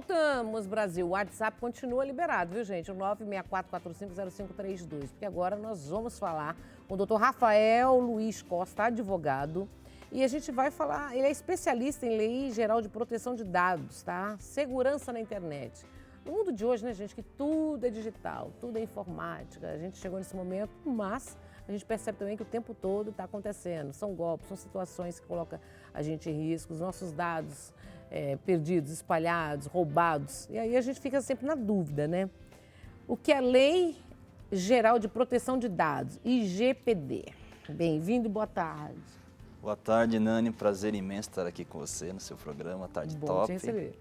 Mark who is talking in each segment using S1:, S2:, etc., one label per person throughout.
S1: Voltamos, Brasil. O WhatsApp continua liberado, viu, gente? O 964450532. Porque agora nós vamos falar com o doutor Rafael Luiz Costa, advogado. E a gente vai falar, ele é especialista em lei geral de proteção de dados, tá? Segurança na internet. No mundo de hoje, né, gente, que tudo é digital, tudo é informática. A gente chegou nesse momento, mas a gente percebe também que o tempo todo está acontecendo. São golpes, são situações que colocam a gente em risco, os nossos dados perdidos, espalhados, roubados. E aí a gente fica sempre na dúvida, né? O que é a Lei Geral de Proteção de Dados, IGPD? Bem-vindo, boa tarde.
S2: Boa tarde, Nani. Prazer imenso estar aqui com você no seu programa. Tarde
S1: Bom
S2: top.
S1: te receber.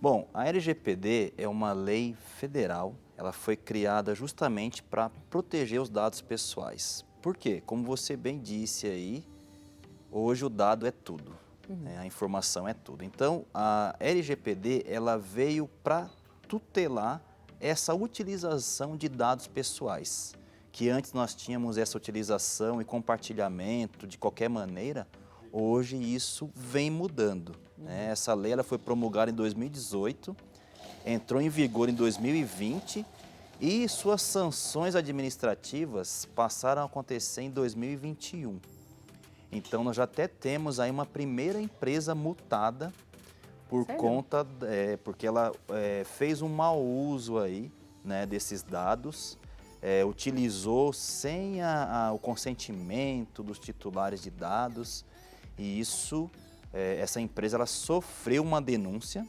S2: Bom, a LGPD é uma lei federal. Ela foi criada justamente para proteger os dados pessoais. Por quê? Como você bem disse aí, hoje o dado é tudo. A informação é tudo. Então, a LGPD ela veio para tutelar essa utilização de dados pessoais. Que antes nós tínhamos essa utilização e compartilhamento de qualquer maneira, hoje isso vem mudando. Essa lei ela foi promulgada em 2018, entrou em vigor em 2020 e suas sanções administrativas passaram a acontecer em 2021. Então, nós já até temos aí uma primeira empresa multada por
S1: Sério?
S2: conta, porque ela fez um mau uso aí, né, desses dados, utilizou sem o consentimento dos titulares de dados e isso, essa empresa ela sofreu uma denúncia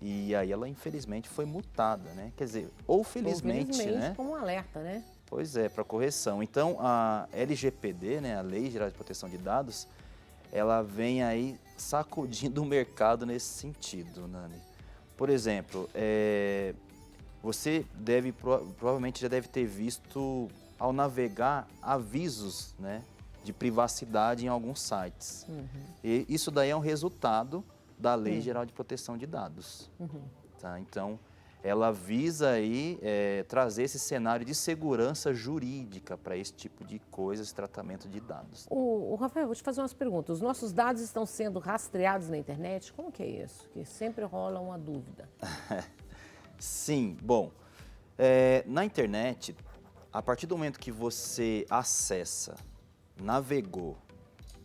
S2: e aí ela infelizmente foi multada, né? Quer dizer, ou felizmente, né?
S1: Como um alerta, né?
S2: Pois é, para correção. Então, a LGPD, né, a Lei Geral de Proteção de Dados, ela vem aí sacudindo o mercado nesse sentido, Nani. Por exemplo, você provavelmente já deve ter visto, ao navegar, avisos, né, de privacidade em alguns sites. E isso daí é um resultado da Lei Geral de Proteção de Dados. Tá? Então, ela visa aí trazer esse cenário de segurança jurídica para esse tipo de coisas, tratamento de dados.
S1: O Rafael, vou te fazer umas perguntas. Os nossos dados estão sendo rastreados na internet? Como que é isso? Que sempre rola uma dúvida.
S2: Sim, bom, na internet, a partir do momento que você acessa, navegou,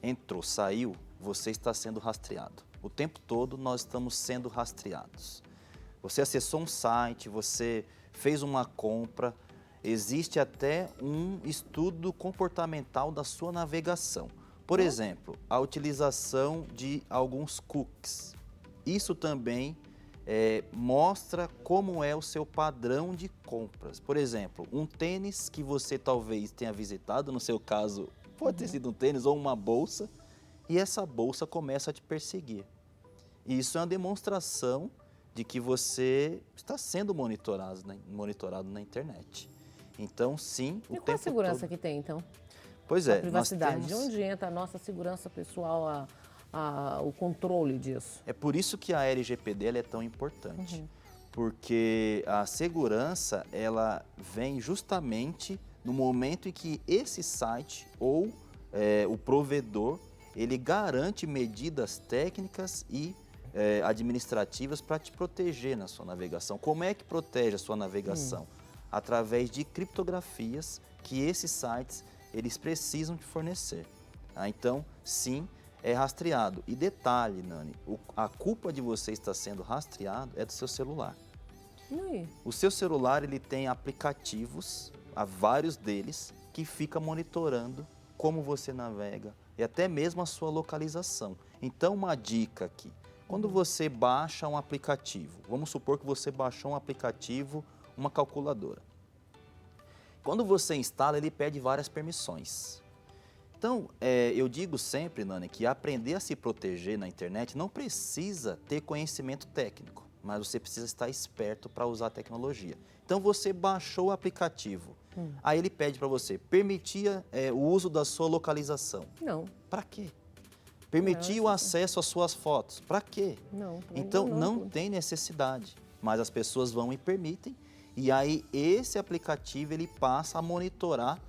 S2: entrou, saiu, você está sendo rastreado. O tempo todo nós estamos sendo rastreados. Você acessou um site, você fez uma compra, existe até um estudo comportamental da sua navegação. Por exemplo, a utilização de alguns cookies. Isso também mostra como é o seu padrão de compras. Por exemplo, um tênis que você talvez tenha visitado, no seu caso pode ter sido um tênis ou uma bolsa, e essa bolsa começa a te perseguir. E isso é uma demonstração de que você está sendo monitorado na internet. Então, sim, o tempo todo.
S1: E qual a segurança que tem, então?
S2: Pois
S1: A
S2: é,
S1: privacidade.
S2: nós temos...
S1: De onde entra a nossa segurança pessoal, o controle disso?
S2: É por isso que a LGPD ela é tão importante. Porque a segurança, ela vem justamente no momento em que esse site ou o provedor, ele garante medidas técnicas e administrativas para te proteger na sua navegação. Como é que protege a sua navegação? Através de criptografias que esses sites eles precisam te fornecer. Então, sim, é rastreado. E detalhe, Nani, a culpa de você estar sendo rastreado é do seu celular. O seu celular ele tem aplicativos, há vários deles, que fica monitorando como você navega e até mesmo a sua localização. Então, uma dica aqui. Quando você baixa um aplicativo, vamos supor que você baixou um aplicativo, uma calculadora. Quando você instala, ele pede várias permissões. Então, eu digo sempre, Nani, que aprender a se proteger na internet não precisa ter conhecimento técnico, mas você precisa estar esperto para usar a tecnologia. Então, você baixou o aplicativo, aí ele pede para você permitir o uso da sua localização.
S1: Não.
S2: Para quê? Permitir o acesso às suas fotos. Para quê?
S1: Não.
S2: Então, não tem necessidade. Mas as pessoas vão e permitem. E aí, esse aplicativo, ele passa a monitorar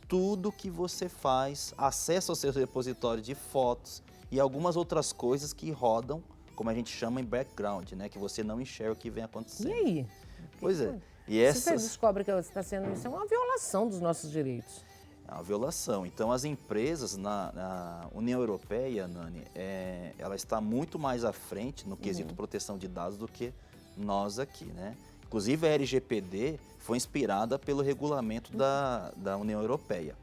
S2: tudo que você faz, acesso ao seu repositório de fotos e algumas outras coisas que rodam como a gente chama em background, né? Que você não enxerga o que vem acontecendo.
S1: E aí?
S2: Pois é. E
S1: Se você descobre que está sendo isso, é uma violação dos nossos direitos.
S2: É uma violação. Então, as empresas na União Europeia, Nani, ela está muito mais à frente no quesito proteção de dados do que nós aqui, né? Inclusive, a LGPD foi inspirada pelo regulamento da União Europeia.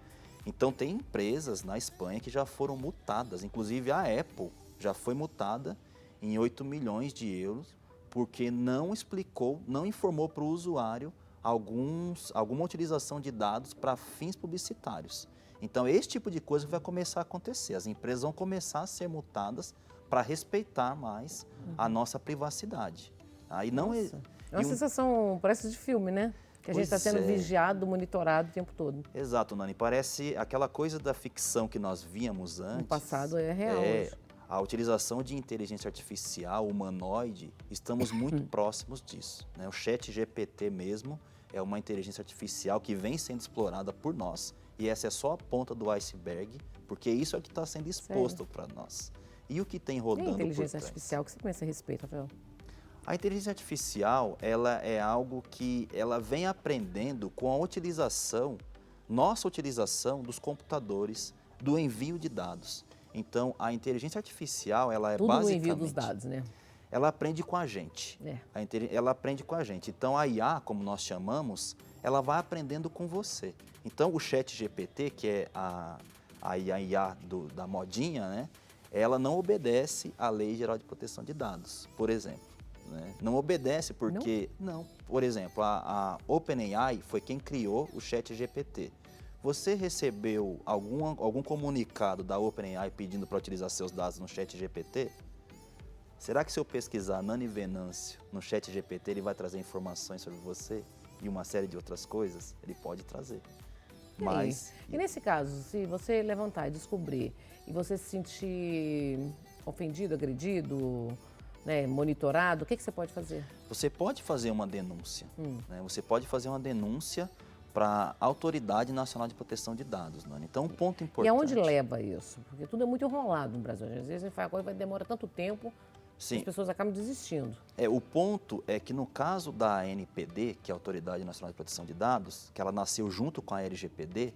S2: Então, tem empresas na Espanha que já foram multadas. Inclusive, a Apple já foi multada em 8 milhões de euros porque não explicou, não informou para o usuário alguma utilização de dados para fins publicitários. Então, esse tipo de coisa vai começar a acontecer. As empresas vão começar a ser multadas para respeitar mais a nossa privacidade. Aí não é
S1: uma sensação, parece de filme, né? Que a gente está sendo vigiado, monitorado o tempo todo.
S2: Exato, Nani. Parece aquela coisa da ficção que nós víamos antes.
S1: No passado é real hoje.
S2: A utilização de inteligência artificial, humanoide, estamos muito próximos disso, né? O ChatGPT mesmo é uma inteligência artificial que vem sendo explorada por nós. E essa é só a ponta do iceberg, porque isso é o que está sendo exposto para nós. E o que tem rodando por trás?
S1: E a inteligência artificial, o que você pensa a respeito, Rafael?
S2: A inteligência artificial, ela é algo que ela vem aprendendo com a utilização, nossa utilização dos computadores, do envio de dados. Então, a inteligência artificial, ela é
S1: tudo
S2: basicamente...
S1: no envio dos dados, né?
S2: Ela aprende com a gente. Ela aprende com a gente. Então, a IA, como nós chamamos, ela vai aprendendo com você. Então, o ChatGPT, que é a IA da modinha, né? Ela não obedece à Lei Geral de Proteção de Dados, por exemplo. Né? Não obedece porque... Não. Por exemplo, a OpenAI foi quem criou o ChatGPT. Você recebeu algum comunicado da OpenAI pedindo para utilizar seus dados no ChatGPT? Será que se eu pesquisar Nani Venâncio no ChatGPT, ele vai trazer informações sobre você e uma série de outras coisas? Ele pode trazer. Mas...
S1: E nesse caso, se você levantar e descobrir e você se sentir ofendido, agredido, né, monitorado, o que você pode fazer?
S2: Você pode fazer uma denúncia. Né? Você pode fazer uma denúncia para a Autoridade Nacional de Proteção de Dados, Nani. Então, um ponto importante...
S1: E aonde leva isso? Porque tudo é muito enrolado no Brasil. Às vezes a coisa vai demorar tanto tempo que as pessoas acabam desistindo.
S2: O ponto é que no caso da ANPD, que é a Autoridade Nacional de Proteção de Dados, que ela nasceu junto com a LGPD,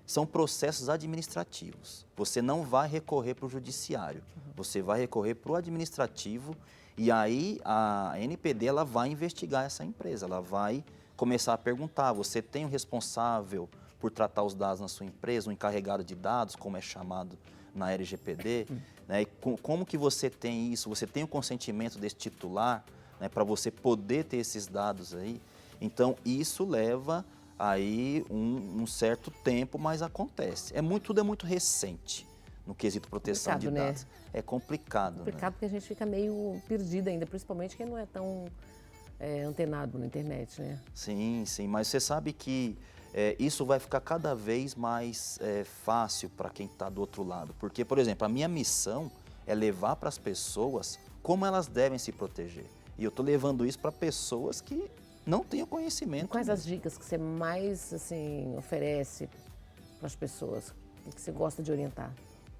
S2: são processos administrativos. Você não vai recorrer para o judiciário, você vai recorrer para o administrativo e aí a ANPD ela vai investigar essa empresa, ela vai começar a perguntar, você tem um responsável por tratar os dados na sua empresa, um encarregado de dados, como é chamado na LGPD, né? E como que você tem isso? Você tem o consentimento desse titular, né, para você poder ter esses dados aí? Então, isso leva aí um certo tempo, mas acontece. Tudo é muito recente no quesito proteção de dados. É complicado.
S1: Complicado, né? Porque a gente fica meio perdido ainda, principalmente quem não é tão antenado na internet, né?
S2: Sim, mas você sabe que isso vai ficar cada vez mais fácil para quem está do outro lado. Porque, por exemplo, a minha missão é levar para as pessoas como elas devem se proteger. E eu estou levando isso para pessoas que não têm o conhecimento.
S1: E quais as dicas que você mais oferece para as pessoas? O que você gosta de orientar?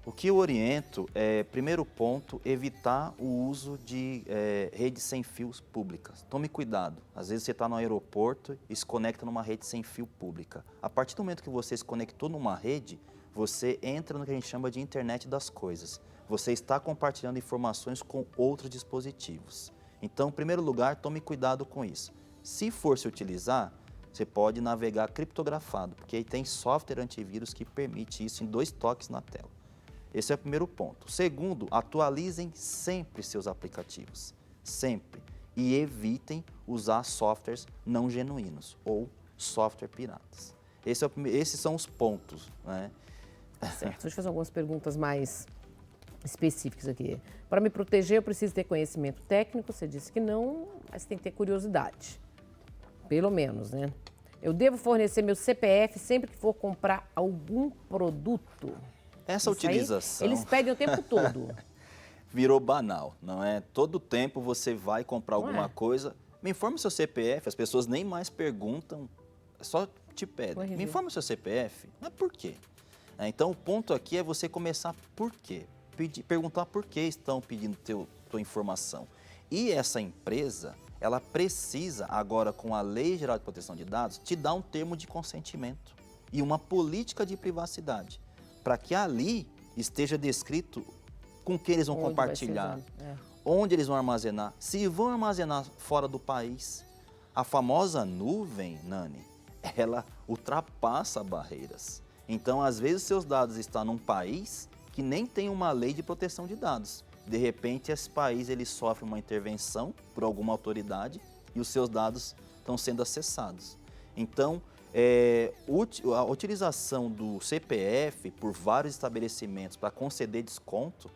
S2: O que eu oriento primeiro ponto, evitar o uso de redes sem fios públicas. Tome cuidado. Às vezes você está no aeroporto e se conecta numa rede sem fio pública. A partir do momento que você se conectou numa rede, você entra no que a gente chama de internet das coisas. Você está compartilhando informações com outros dispositivos. Então, em primeiro lugar, tome cuidado com isso. Se for se utilizar, você pode navegar criptografado, porque aí tem software antivírus que permite isso em 2 toques na tela. Esse é o primeiro ponto. Segundo, atualizem sempre seus aplicativos, sempre. E evitem usar softwares não genuínos ou software piratas. Esses são os pontos, né?
S1: Certo, deixa eu fazer algumas perguntas mais específicas aqui. Para me proteger, eu preciso ter conhecimento técnico, você disse que não, mas tem que ter curiosidade. Pelo menos, né? Eu devo fornecer meu CPF sempre que for comprar algum produto?
S2: Essa utilização...
S1: Aí, eles pedem o tempo todo.
S2: Virou banal, não é? Todo tempo você vai comprar alguma coisa, me informe o seu CPF, as pessoas nem mais perguntam, só te pedem. Me informe o seu CPF, mas por quê? Então o ponto aqui é você começar por quê? Perguntar por que estão pedindo tua informação. E essa empresa, ela precisa, agora com a Lei Geral de Proteção de Dados, te dar um termo de consentimento e uma política de privacidade, para que ali esteja descrito com quem eles vão
S1: Onde
S2: compartilhar,
S1: vai ser usado.
S2: onde eles vão armazenar, se vão armazenar fora do país. A famosa nuvem, Nani, ela ultrapassa barreiras. Então, às vezes, seus dados estão num país que nem tem uma lei de proteção de dados. De repente, esse país ele sofre uma intervenção por alguma autoridade e os seus dados estão sendo acessados. Então, a utilização do CPF por vários estabelecimentos para conceder desconto,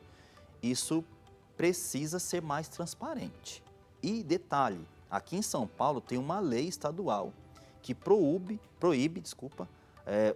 S2: isso precisa ser mais transparente. E detalhe, aqui em São Paulo tem uma lei estadual que proíbe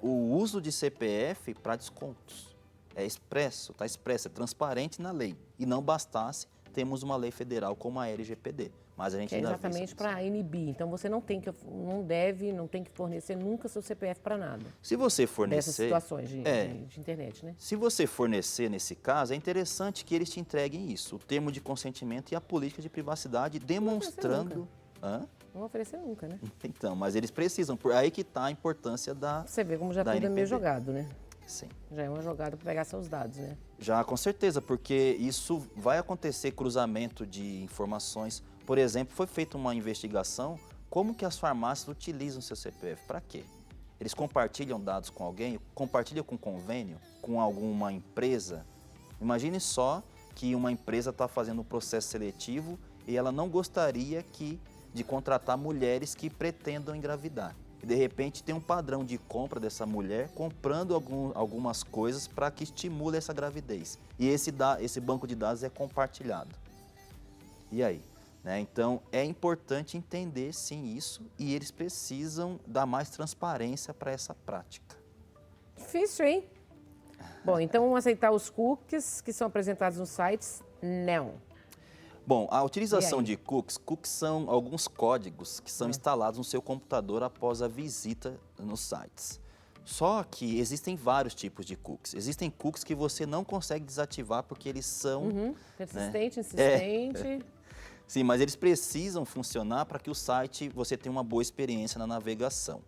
S2: o uso de CPF para descontos. É expresso, está expresso, é transparente na lei. E não bastasse, temos uma lei federal como a LGPD. Mas a gente
S1: Que é
S2: ainda
S1: exatamente para inibir. Então você não tem que fornecer nunca seu CPF para nada.
S2: Se você fornecer...
S1: Dessas situações de internet, né?
S2: Se você fornecer, nesse caso, é interessante que eles te entreguem isso, o termo de consentimento e a política de privacidade, demonstrando...
S1: Não vão oferecer nunca, né?
S2: Então, mas eles precisam, por aí que está a importância da
S1: Você vê como já
S2: da
S1: tudo é meio
S2: NPD.
S1: jogado, né?
S2: Sim.
S1: Já é uma jogada para pegar seus dados, né?
S2: Já, com certeza, porque isso vai acontecer cruzamento de informações. Por exemplo, foi feita uma investigação, como que as farmácias utilizam seu CPF, para quê? Eles compartilham dados com alguém, compartilham com convênio, com alguma empresa. Imagine só que uma empresa está fazendo um processo seletivo e ela não gostaria de contratar mulheres que pretendam engravidar. E de repente tem um padrão de compra dessa mulher comprando algumas coisas para que estimule essa gravidez. E esse banco de dados é compartilhado. E aí? Né? Então é importante entender sim isso e eles precisam dar mais transparência para essa prática.
S1: Difícil, hein? Bom, então vamos aceitar os cookies que são apresentados nos sites? Não.
S2: Bom, a utilização de cookies são alguns códigos que são instalados no seu computador após a visita nos sites. Só que existem vários tipos de cookies. Existem cookies que você não consegue desativar porque eles são...
S1: Persistente, insistente.
S2: Sim, mas eles precisam funcionar para que o site você tenha uma boa experiência na navegação.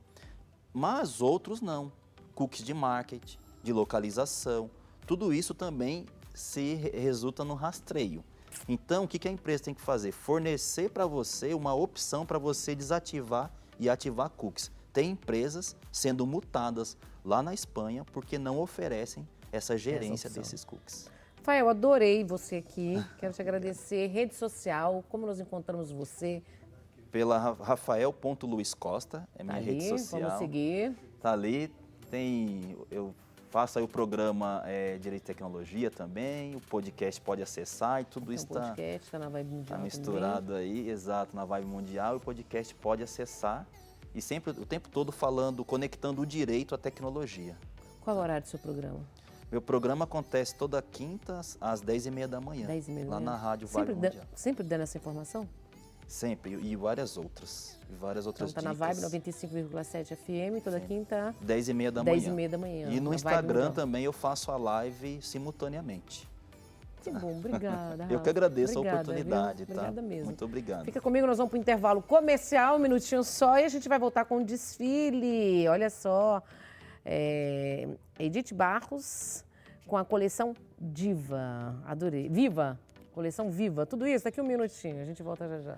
S2: Mas outros não. Cookies de marketing, de localização, tudo isso também resulta no rastreio. Então, o que a empresa tem que fazer? Fornecer para você uma opção para você desativar e ativar cookies. Tem empresas sendo multadas lá na Espanha porque não oferecem essa gerência desses cookies.
S1: Rafael, adorei você aqui. Quero te agradecer. Rede social, como nós encontramos você?
S2: Pela rafael.luizcosta, é minha rede social.
S1: Vamos seguir.
S2: Tá ali, eu faço aí o programa Direito e Tecnologia também, o podcast pode acessar e tudo isso
S1: está na Vibe Mundial
S2: misturado
S1: também.
S2: aí, exato, na Vibe Mundial, e o podcast pode acessar e sempre, o tempo todo falando, conectando o direito à tecnologia.
S1: Qual é o horário do seu programa?
S2: Meu programa acontece toda quinta às 10h30 da manhã,
S1: 10h30
S2: lá na Rádio Vibe Mundial.
S1: Sempre dando essa informação?
S2: Sempre, e várias outras
S1: Então tá na Vibe 95,7 FM, toda quinta,
S2: 10h30 da manhã.
S1: 10h30 da manhã.
S2: E no Instagram também eu faço a live simultaneamente.
S1: Que bom, obrigada.
S2: Eu que agradeço
S1: obrigada,
S2: a oportunidade,
S1: viu?
S2: tá?
S1: Obrigada mesmo.
S2: Muito obrigado.
S1: Fica comigo, nós vamos para o intervalo comercial, um minutinho só, e a gente vai voltar com o desfile. Olha só, Edith Barros com a coleção Diva. Adorei. Viva! Coleção Viva. Tudo isso, daqui um minutinho. A gente volta já já.